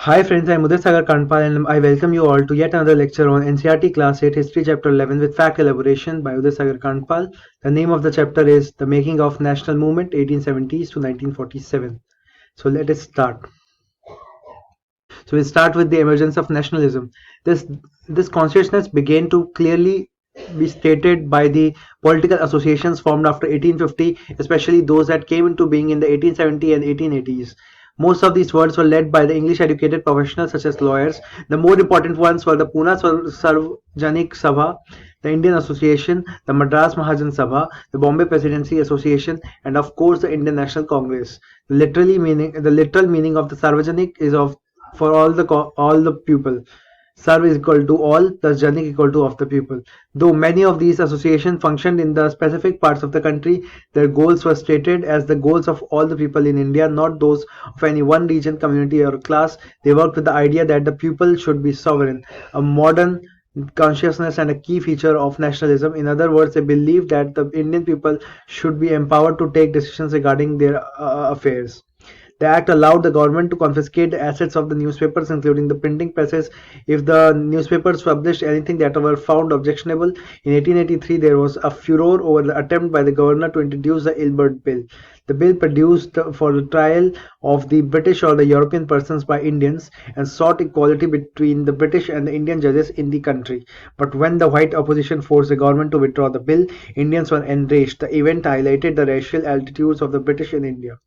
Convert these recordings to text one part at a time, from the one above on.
Hi friends, I am Uday Kandpal and I welcome you all to yet another lecture on NCERT Class 8 History Chapter 11 with fact elaboration by Uday Kandpal. The name of the chapter is The Making of National Movement 1870s to 1947. So let us start. So we'll start with the emergence of nationalism. This this consciousness began to clearly be stated by the political associations formed after 1850, especially those that came into being in the 1870 and 1880s. Most of these words were led by the English educated professionals such as lawyers. The more important ones were the Pune Sarvajanik Sabha, the Indian Association, the Madras Mahajan Sabha, the Bombay Presidency Association, and of course the Indian National Congress. The literal meaning of the Sarvajanik is of for all the people. Sarv is equal to all, thus Janik equal to of the people. Though many of these associations functioned in the specific parts of the country, their goals were stated as the goals of all the people in India, not those of any one region, community, or class. They worked with the idea that the people should be sovereign, a modern consciousness and a key feature of nationalism. In other words, they believed that the Indian people should be empowered to take decisions regarding their affairs. The act allowed the government to confiscate the assets of the newspapers, including the printing presses, if the newspapers published anything that were found objectionable. In 1883, there was a furor over the attempt by the governor to introduce the Ilbert Bill. The bill produced for the trial of the British or the European persons by Indians and sought equality between the British and the Indian judges in the country. But when the white opposition forced the government to withdraw the bill, Indians were enraged. The event highlighted the racial attitudes of the British in India.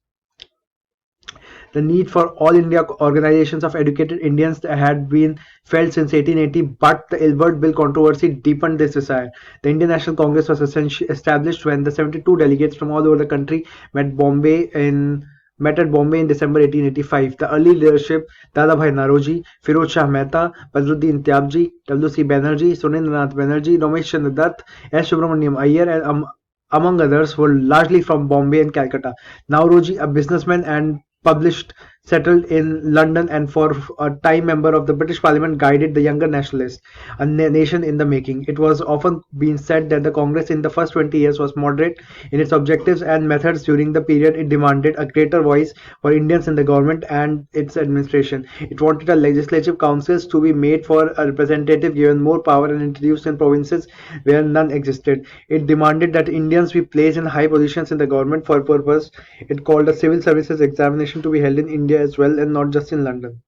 The need for all India organizations of educated Indians had been felt since 1880, but the Ilbert Bill controversy deepened this desire. The Indian National Congress was established when the 72 delegates from all over the country met at Bombay in December 1885. The early leadership, Dadabhai Naroji, Firoz Shah Mehta, Badruddin Tyabji, W.C. Banerjee, Surendranath Banerjee, Ramesh Chandra Dutt, S. Subramaniam Iyer, and among others, were largely from Bombay and Calcutta. Nauroji, a businessman and published settled in London and for a time member of the British Parliament, guided the younger nationalists, a nation in the making. It was often been said that the Congress in the first 20 years was moderate in its objectives and methods. During the period it demanded a greater voice for Indians in the government and its administration. It wanted a legislative councils to be made for a representative given more power and introduced in provinces where none existed. It demanded that Indians be placed in high positions in the government for purpose. It called a civil services examination to be held in India as well and not just in London.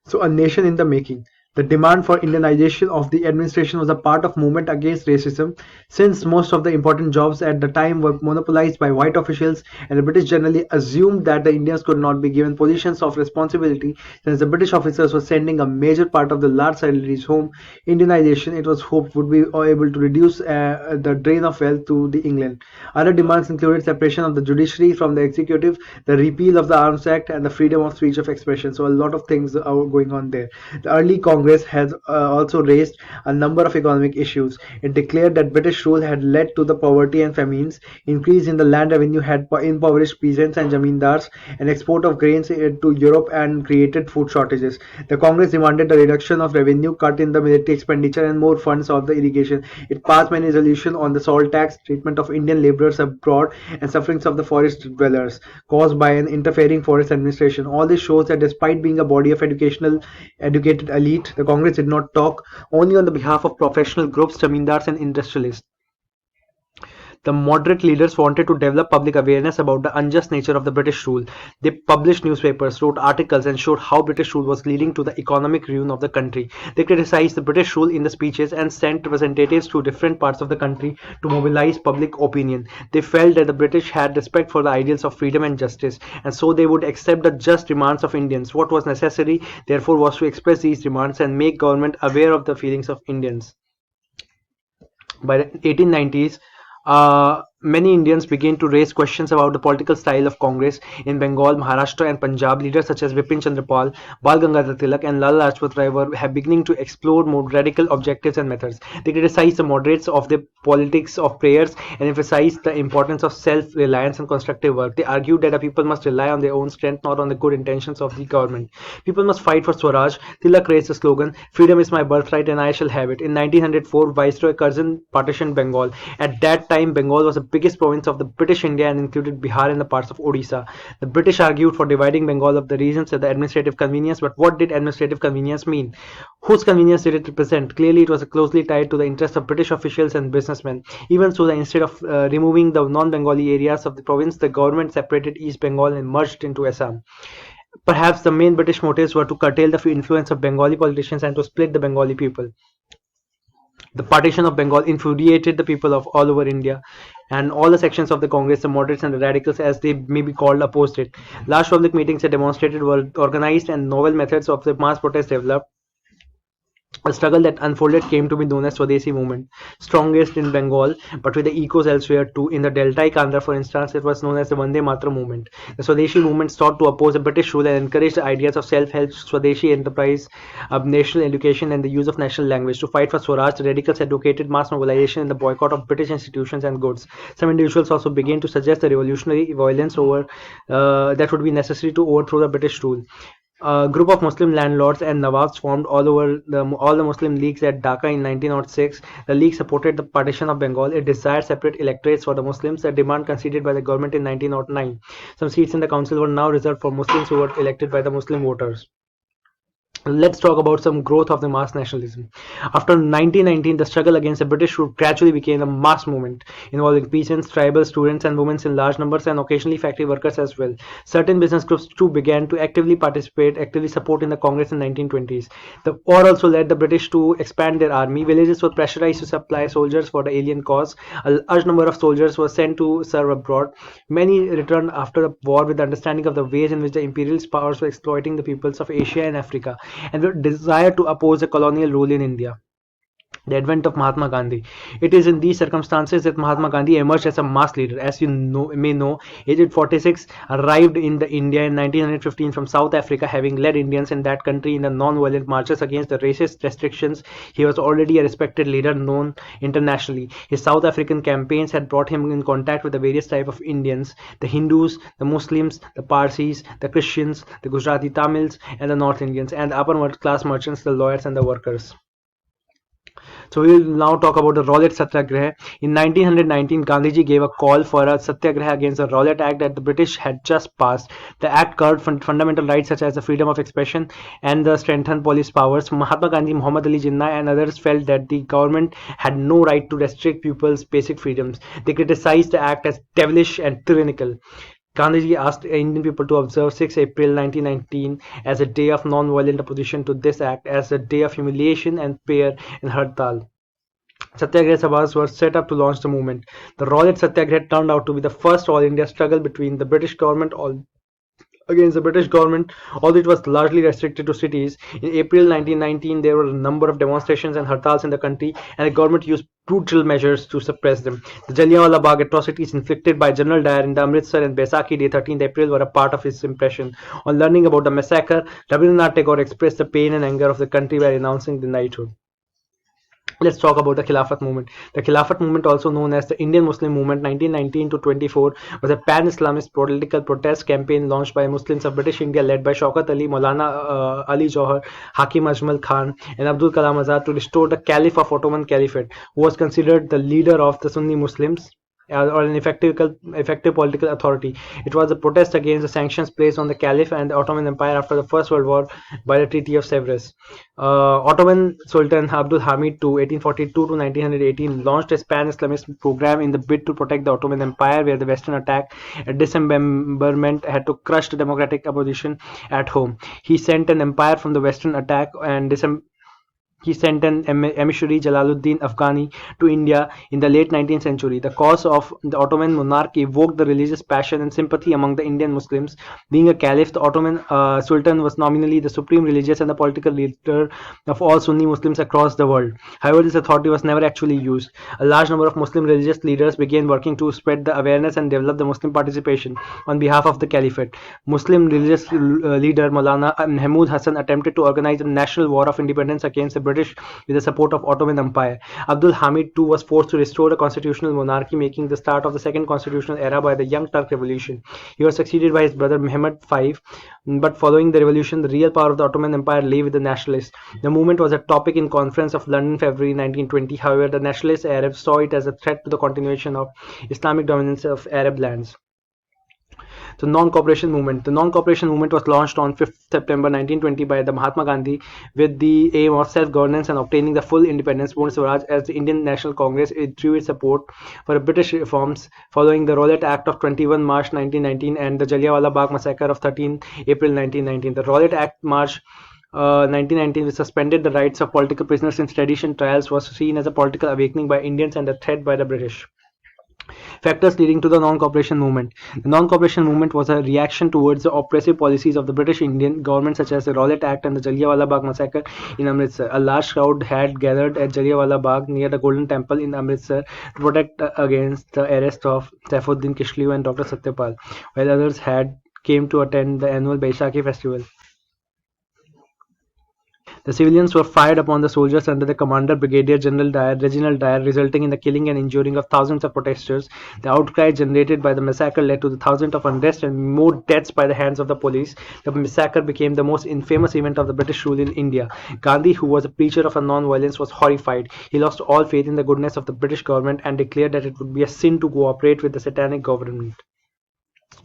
So a nation in the making. The demand for Indianization of the administration was a part of movement against racism, since most of the important jobs at the time were monopolized by white officials, and the British generally assumed that the Indians could not be given positions of responsibility since the British officers were sending a major part of the large salaries home. Indianization, it was hoped, would be able to reduce the drain of wealth to the England. Other demands included separation of the judiciary from the executive, the repeal of the Arms Act, and the freedom of speech of expression. So a lot of things are going on there. The early Congress has also raised a number of economic issues. It declared that British rule had led to the poverty and famines, increase in the land revenue had impoverished peasants and zamindars, and export of grains to Europe and created food shortages. The Congress demanded a reduction of revenue, cut in the military expenditure, and more funds of the irrigation. It passed many resolutions on the salt tax, treatment of Indian laborers abroad, and sufferings of the forest dwellers caused by an interfering forest administration. All this shows that despite being a body of educated elite, the Congress did not talk only on the behalf of professional groups, zamindars, and industrialists. The moderate leaders wanted to develop public awareness about the unjust nature of the British rule. They published newspapers, wrote articles, and showed how British rule was leading to the economic ruin of the country. They criticized the British rule in the speeches and sent representatives to different parts of the country to mobilize public opinion. They felt that the British had respect for the ideals of freedom and justice, and so they would accept the just demands of Indians. What was necessary, therefore, was to express these demands and make government aware of the feelings of Indians. By the 1890s, many Indians began to raise questions about the political style of Congress in Bengal, Maharashtra, and Punjab. Leaders such as Bipin Chandra Pal, Bal Gangadhar Tilak, and Lala Lajpat Rai were beginning to explore more radical objectives and methods. They criticized the moderates of the politics of prayers and emphasized the importance of self-reliance and constructive work. They argued that the people must rely on their own strength, not on the good intentions of the government. People must fight for Swaraj. Tilak raised the slogan, "Freedom is my birthright and I shall have it." In 1904, Viceroy Curzon partitioned Bengal. At that time, Bengal was a biggest province of the British India and included Bihar and the parts of Odisha. The British argued for dividing Bengal of the regions at the administrative convenience, but what did administrative convenience mean? Whose convenience did it represent? Clearly, it was closely tied to the interests of British officials and businessmen. Even so, instead of removing the non-Bengali areas of the province, the government separated East Bengal and merged into Assam. Perhaps the main British motives were to curtail the influence of Bengali politicians and to split the Bengali people. The partition of Bengal infuriated the people of all over India, and all the sections of the Congress, the moderates and the radicals, as they may be called, opposed it. Large public meetings and demonstrated were organized, and novel methods of the mass protest developed. A struggle that unfolded came to be known as Swadeshi movement, strongest in Bengal, but with the echoes elsewhere too. In the Deltaic Andhra, for instance, it was known as the Vande Mataram movement. The Swadeshi movement sought to oppose the British rule and encourage the ideas of self-help, Swadeshi enterprise, national education, and the use of national language. To fight for Swaraj, the radicals advocated mass mobilization and the boycott of British institutions and goods. Some individuals also began to suggest the revolutionary violence that would be necessary to overthrow the British rule. A group of Muslim landlords and Nawabs formed all the Muslim leagues at Dhaka in 1906. The league supported the partition of Bengal. It desired separate electorates for the Muslims, a demand conceded by the government in 1909. Some seats in the council were now reserved for Muslims who were elected by the Muslim voters. Let's talk about some growth of the mass nationalism. After 1919, the struggle against the British rule gradually became a mass movement involving peasants, tribal students, and women in large numbers, and occasionally factory workers as well. Certain business groups too began to actively support in the Congress in 1920s. The war also led the British to expand their army. Villages were pressurized to supply soldiers for the alien cause. A large number of soldiers were sent to serve abroad. Many returned after the war with the understanding of the ways in which the imperialist powers were exploiting the peoples of Asia and Africa, and the desire to oppose the colonial rule in India. The advent of Mahatma Gandhi. It is in these circumstances that Mahatma Gandhi emerged as a mass leader. As you may know, aged 46, arrived in the India in 1915 from South Africa, having led Indians in that country in the non-violent marches against the racist restrictions. He was already a respected leader known internationally. His South African campaigns had brought him in contact with the various types of Indians: the Hindus, the Muslims, the Parsis, the Christians, the Gujarati Tamils, and the North Indians, and the upper class merchants, the lawyers, and the workers. So we will now talk about the Rowlatt Satyagraha. In 1919, Gandhiji gave a call for a Satyagraha against the Rowlatt Act that the British had just passed. The act curbed fundamental rights such as the freedom of expression and the strengthened police powers. Mahatma Gandhi, Muhammad Ali Jinnah, and others felt that the government had no right to restrict people's basic freedoms. They criticized the act as devilish and tyrannical. Gandhiji asked Indian people to observe 6 April 1919 as a day of non-violent opposition to this act, as a day of humiliation and prayer in Hartal. Satyagraha Sabhas were set up to launch the movement. The Rowlatt Satyagraha turned out to be the first all-India struggle between the British government against the British government, although it was largely restricted to cities. In April 1919, there were a number of demonstrations and hartals in the country, and the government used brutal measures to suppress them. The Jallianwala Bagh atrocities inflicted by General Dyer in the Amritsar and Baisakhi Day 13th April were a part of his impression. On learning about the massacre, Rabindranath Tagore expressed the pain and anger of the country by renouncing the knighthood. Let's talk about the Khilafat movement. The Khilafat movement, also known as the Indian Muslim movement 1919 to 24, was a pan-Islamist political protest campaign launched by Muslims of British India led by Shaukat Ali, Maulana Ali Johar, Hakim Ajmal Khan, and Abdul Kalam Azad to restore the Caliph of Ottoman Caliphate, who was considered the leader of the Sunni Muslims or an effective political authority. It was a protest against the sanctions placed on the Caliph and the Ottoman Empire after the First World War by the Treaty of Sevres. Ottoman Sultan Abdul Hamid II, 1842 to 1918, launched a pan-Islamist program in the bid to protect the Ottoman Empire, where the Western attack and dismemberment had to crush the democratic opposition at home. He sent an empire from the Western attack and he sent an emissary, Jalaluddin Afghani, to India in the late 19th century. The cause of the Ottoman monarch evoked the religious passion and sympathy among the Indian Muslims. Being a caliph, the Ottoman Sultan was nominally the supreme religious and the political leader of all Sunni Muslims across the world. However, this authority was never actually used. A large number of Muslim religious leaders began working to spread the awareness and develop the Muslim participation on behalf of the caliphate. Muslim religious leader Maulana Mahmud Hassan attempted to organize a national war of independence against the British with the support of Ottoman Empire. Abdul Hamid too was forced to restore a constitutional monarchy, making the start of the second constitutional era by the Young Turk Revolution. He was succeeded by his brother Mehmed V, but following the revolution, the real power of the Ottoman Empire lay with the nationalists. The movement was a topic in Conference of London, February 1920. However, the nationalist Arabs saw it as a threat to the continuation of Islamic dominance of Arab lands. The non-cooperation movement. The non-cooperation movement was launched on 5th September 1920 by the Mahatma Gandhi with the aim of self-governance and obtaining the full independence. Purna Swaraj, as the Indian National Congress, withdrew its support for British reforms following the Rowlatt Act of 21 March 1919 and the Jallianwala Bagh massacre of 13 April 1919. The Rowlatt Act March 1919, which suspended the rights of political prisoners in sedition trials, was seen as a political awakening by Indians and a threat by the British. Factors leading to the non-cooperation movement. The non-cooperation movement was a reaction towards the oppressive policies of the British Indian government, such as the Rowlatt Act and the Jallianwala Bagh massacre in Amritsar. A large crowd had gathered at Jallianwala Bagh near the Golden Temple in Amritsar to protect against the arrest of Saifuddin Kishliu and Dr. Satyapal, while others had came to attend the annual Baishakhi festival. The civilians were fired upon the soldiers under the commander Brigadier General Reginald Dyer, resulting in the killing and injuring of thousands of protesters. The outcry generated by the massacre led to the thousands of unrest and more deaths by the hands of the police. The massacre became the most infamous event of the British rule in India. Gandhi, who was a preacher of non-violence, was horrified. He lost all faith in the goodness of the British government and declared that it would be a sin to cooperate with the satanic government.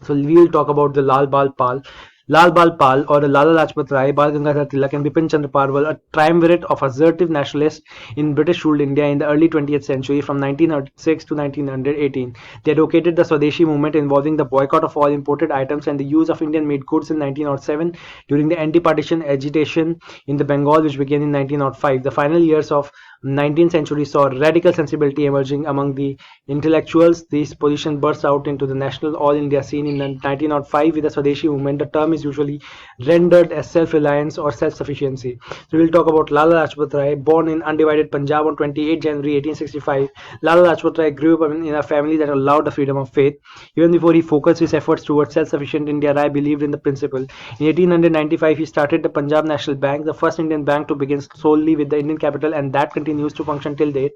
So we will talk about the Lal Bal Pal. Lal Bal Pal, or Lala Lajpat Rai, Bal Gangadhar Tilak and Bipin Chandra Pal were a triumvirate of assertive nationalists in British-ruled India in the early 20th century from 1906 to 1918. They advocated the Swadeshi movement involving the boycott of all imported items and the use of Indian-made goods in 1907 during the anti-partition agitation in the Bengal, which began in 1905. The final years of 19th century saw radical sensibility emerging among the intellectuals. This position burst out into the national all-India scene in 1905 with the Swadeshi movement. The term is usually rendered as self-reliance or self-sufficiency. So we'll talk about Lala Lajpat Rai. Born in undivided Punjab on 28 January 1865, Lala Lajpat Rai grew up in a family that allowed the freedom of faith. Even before he focused his efforts towards self-sufficient India, Rai believed in the principle. In 1895, he started the Punjab National Bank, the first Indian bank to begin solely with the Indian capital, and that continues to function till date.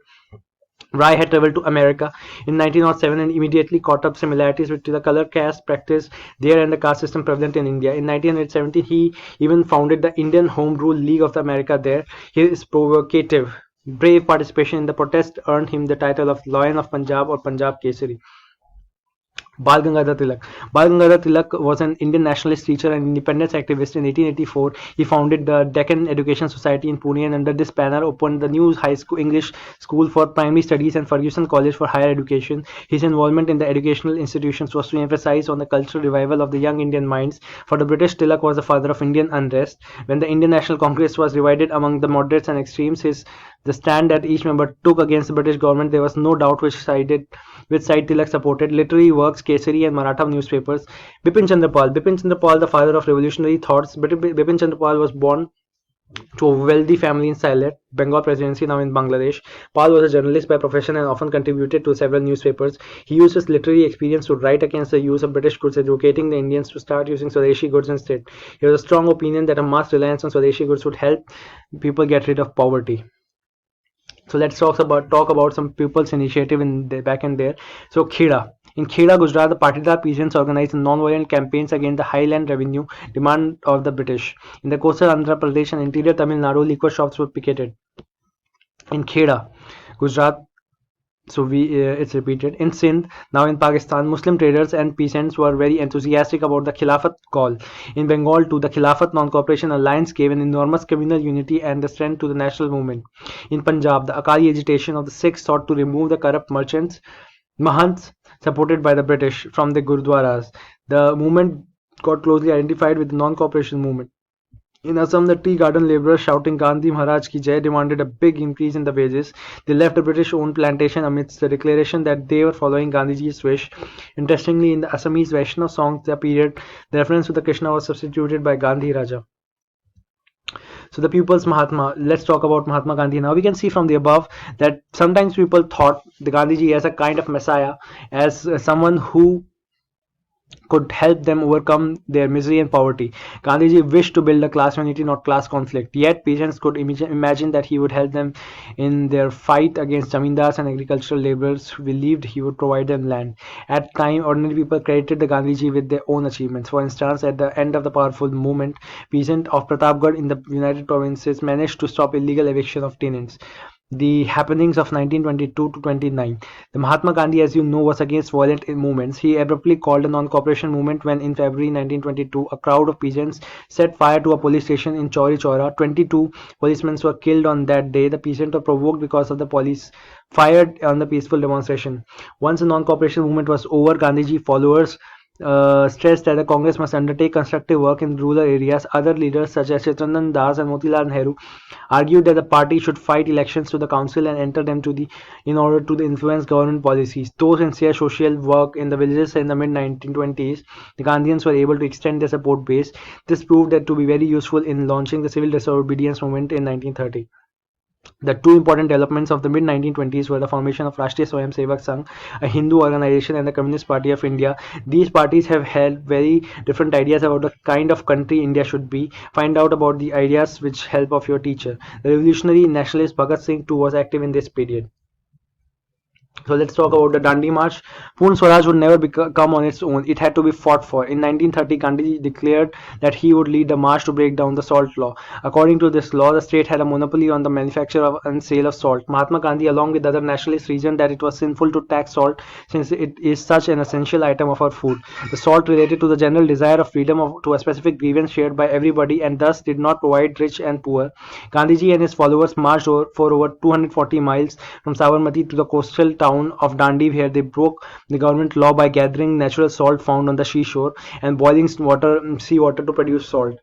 Rai had traveled to America in 1907 and immediately caught up similarities with the color caste practice there and the caste system prevalent in India. In 1917, he even founded the Indian Home Rule League of America there. His provocative, brave participation in the protest earned him the title of Lion of Punjab or Punjab Kesari. Bal Gangadhar Tilak. Bal Gangadhar Tilak was an Indian nationalist teacher and independence activist. In 1884, he founded the Deccan Education Society in Pune and under this banner opened the new high school English school for primary studies and Ferguson College for higher education. His involvement in the educational institutions was to emphasize on the cultural revival of the young Indian minds. For the British, Tilak was the father of Indian unrest. When the Indian National Congress was divided among the moderates and extremes, the stand that each member took against the British government, there was no doubt which side Tilak supported. Literary works, Kesari and Maratha newspapers. Bipin Chandra Pal. Bipin Chandra Pal, the father of revolutionary thoughts. Bipin Chandra Pal was born to a wealthy family in Sylhet, Bengal Presidency, now in Bangladesh. Pal was a journalist by profession and often contributed to several newspapers. He used his literary experience to write against the use of British goods, advocating the Indians to start using Swadeshi goods instead. He has a strong opinion that a mass reliance on Swadeshi goods would help people get rid of poverty. So let's talk about some people's initiative in the back end there. So Kheda. In Kheda, Gujarat, the Patidar peasants organized non-violent campaigns against the highland revenue demand of the British. In the coastal Andhra Pradesh and interior Tamil Nadu, liquor shops were picketed. In Kheda, Gujarat, it's repeated. In Sindh, now in Pakistan, Muslim traders and peasants were very enthusiastic about the Khilafat call. In Bengal too, the Khilafat Non-Cooperation Alliance gave an enormous communal unity and the strength to the national movement. In Punjab, the Akali agitation of the Sikhs sought to remove the corrupt merchants, Mahants, supported by the British, from the Gurdwaras. The movement got closely identified with the non-cooperation movement. In Assam, the tea garden laborers shouting Gandhi Maharaj ki Jai demanded a big increase in the wages. They left the British-owned plantation amidst the declaration that they were following Gandhiji's wish. Interestingly, in the Assamese Vaishnav songs that period, the reference to the Krishna was substituted by Gandhi Raja. So the people's Mahatma. Let's talk about Mahatma Gandhi now. We can see from the above that sometimes people thought the Gandhiji as a kind of messiah, as someone who could help them overcome their misery and poverty. Gandhiji wished to build a class unity, not class conflict. Yet, peasants could imagine that he would help them in their fight against zamindars and agricultural laborers who believed he would provide them land. At time, ordinary people credited the Gandhiji with their own achievements. For instance, at the end of the powerful movement, peasants of Pratapgarh in the United Provinces managed to stop illegal eviction of tenants. The happenings of 1922 to 29. The Mahatma Gandhi, as you know, was against violent movements. He abruptly called a non-cooperation movement when, in February 1922, a crowd of peasants set fire to a police station in Chauri Chaura. 22 policemen were killed on that day. The peasants were provoked because of the police fired on the peaceful demonstration. Once the non-cooperation movement was over, Gandhiji followers stressed that the Congress must undertake constructive work in rural areas. Other leaders such as Chitranjan Das and Motilal Nehru argued that the party should fight elections to the council and enter them to the in order to influence government policies. Those sincere social work in the villages in the mid 1920s, the Gandhians were able to extend their support base. This proved that to be very useful in launching the civil disobedience movement in 1930. The two important developments of the mid-1920s were the formation of Rashtriya Swayamsevak Sangh, a Hindu organization, and the Communist Party of India. These parties have held very different ideas about the kind of country India should be. Find out about the ideas with help of your teacher. The revolutionary nationalist Bhagat Singh too was active in this period. So let's talk about the Dandi March. Purna Swaraj would never come on its own. It had to be fought for. In 1930, Gandhi declared that he would lead the march to break down the salt law. According to this law, the state had a monopoly on the manufacture of and sale of salt. Mahatma Gandhi, along with other nationalists, reasoned that it was sinful to tax salt since it is such an essential item of our food. The salt related to the general desire of freedom to a specific grievance shared by everybody and thus did not provide rich and poor. Gandhiji and his followers marched for over 240 miles from Sabarmati to the coastal town of Dandi, where they broke the government law by gathering natural salt found on the seashore and boiling seawater to produce salt.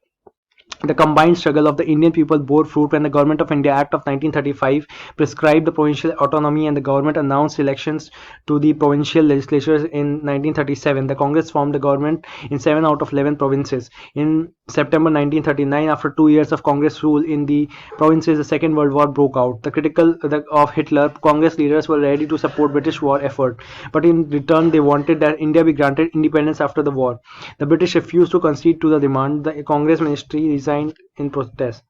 The combined struggle of the Indian people bore fruit when the Government of India Act of 1935 prescribed the provincial autonomy and the government announced elections to the provincial legislatures in 1937. The Congress formed a government in 7 out of 11 provinces. In September 1939, after 2 years of Congress rule in the provinces, the Second World War broke out. The critical of Hitler, Congress leaders were ready to support British war effort, but in return they wanted that India be granted independence after the war. The British refused to concede to the demand. The Congress ministry resigned in protest.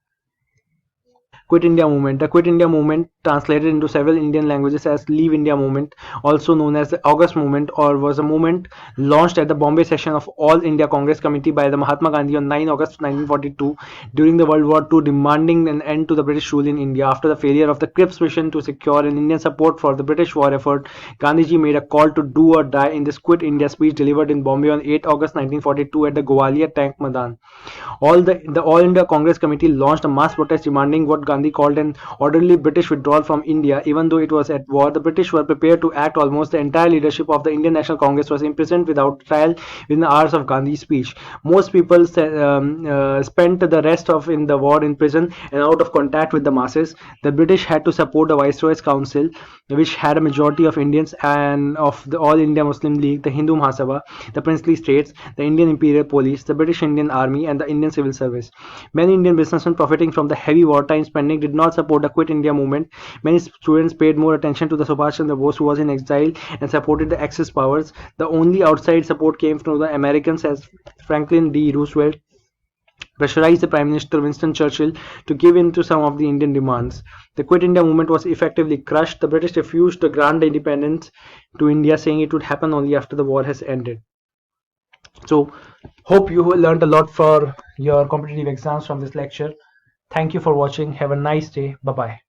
Quit India Movement. The Quit India Movement, translated into several Indian languages as Leave India Movement, also known as the August Movement, or was a movement launched at the Bombay session of All India Congress Committee by the Mahatma Gandhi on 9 August 1942 during the World War II, demanding an end to the British rule in India. After the failure of the Cripps mission to secure an Indian support for the British war effort, Gandhiji made a call to do or die in this Quit India speech delivered in Bombay on 8 August 1942 at the Gwalior Tank Madan. All India Congress Committee launched a mass protest demanding what Gandhi called an orderly British withdrawal from India. Even though it was at war, the British were prepared to act. Almost the entire leadership of the Indian National Congress was imprisoned without trial within hours of Gandhi's speech. Most people spent the rest of in the war in prison and out of contact with the masses. The British had to support the Viceroy's Council, which had a majority of Indians and of the All India Muslim League, the Hindu Mahasabha, the princely states, the Indian Imperial Police, the British Indian Army, and the Indian Civil Service. Many Indian businessmen profiting from the heavy wartime spending did not support the Quit India movement. Many students paid more attention to the Subhash Chandra Bose, who was in exile, and supported the Axis powers. The only outside support came from the Americans, as Franklin D. Roosevelt pressurized the Prime Minister Winston Churchill to give in to some of the Indian demands. The Quit India movement was effectively crushed. The British refused to grant independence to India, saying it would happen only after the war has ended. So, hope you learned a lot for your competitive exams from this lecture. Thank you for watching. Have a nice day. Bye bye.